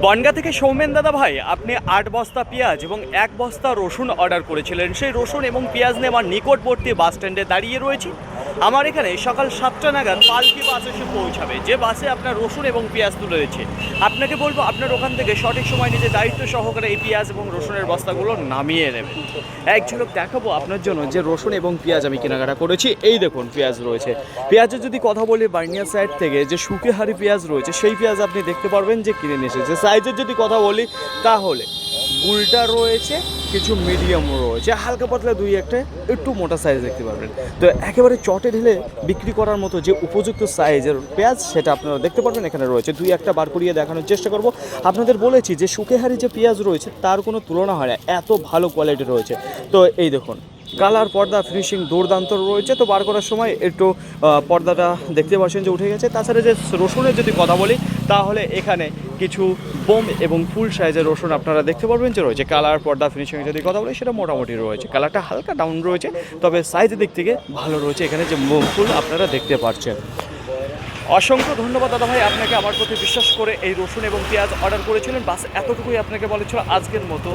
বনগা থেকে সৌমেন দাদা ভাই, আপনি 8 বস্তা পেঁয়াজ এবং 1 বস্তা রসুন অর্ডার করেছিলেন। সেই রসুন এবং পেঁয়াজ নিয়ে আমার নিকটবর্তী বাস স্ট্যান্ডে দাঁড়িয়ে রয়েছি। আমার এখানে সকাল 7টা নাগাদ পালকি বাস এসে পৌঁছাবে, যে বাসে আপনার রসুন এবং পেঁয়াজ তুলে দিচ্ছে। আপনাকে বলবো আপনার ওখান থেকে সঠিক সময় নিজে দায়িত্ব সহকারে এই পেঁয়াজ এবং রসুনের বস্তাগুলো নামিয়ে নেবেন। এক ঝলক দেখাবো আপনার জন্য যে রসুন এবং পেঁয়াজ আমি কেনাকাটা করেছি। এই দেখুন পেঁয়াজ রয়েছে। পেঁয়াজের যদি কথা বলি বার্নিয়া সাইড থেকে যে শুকেহারি পেঁয়াজ রয়েছে, সেই পেঁয়াজ আপনি দেখতে পারবেন যে কিনে নিয়ে এসেছে। সাইজের যদি কথা বলি তাহলে গুলটা রয়েছে, কিছু মিডিয়াম রয়েছে, হালকা পাতলা দুই একটা একটু মোটা সাইজ দেখতে পারবেন। তো একেবারে চটে ঢেলে বিক্রি করার মতো যে উপযুক্ত সাইজের পেঁয়াজ সেটা আপনারা দেখতে পারবেন এখানে রয়েছে। দুই একটা বার করিয়ে দেখানোর চেষ্টা করব। আপনাদের বলেছি যে শুকেহারি যে পেঁয়াজ রয়েছে তার কোনো তুলনা হয় না, এত ভালো কোয়ালিটি রয়েছে। তো এই দেখুন কালার, পর্দা, ফিনিশিং দুর্দান্ত রয়েছে। তো বার করার সময় একটু পর্দাটা দেখতে পাচ্ছেন যে উঠে গেছে। তাছাড়া যে রসুনের যদি কথা বলি তাহলে এখানে কিছু বোম এবং ফুল সাইজের রসুন আপনারা দেখতে পারবেন যে রয়েছে। কালার, পর্দা, ফিনিশিং যদি কথা বলি সেটা মোটামুটি রয়েছে। কালারটা হালকা ডাউন রয়েছে, তবে সাইজের দিক থেকে ভালো রয়েছে। এখানে যে বোম ফুল আপনারা দেখতে পাচ্ছেন। অসংখ্য ধন্যবাদ দাদা ভাই আপনাকে আমার প্রতি বিশ্বাস করে এই রসুন এবং পেঁয়াজ অর্ডার করেছিলেন। বাস এতটুকুই আপনাকে বলেছিল আজকের মতো।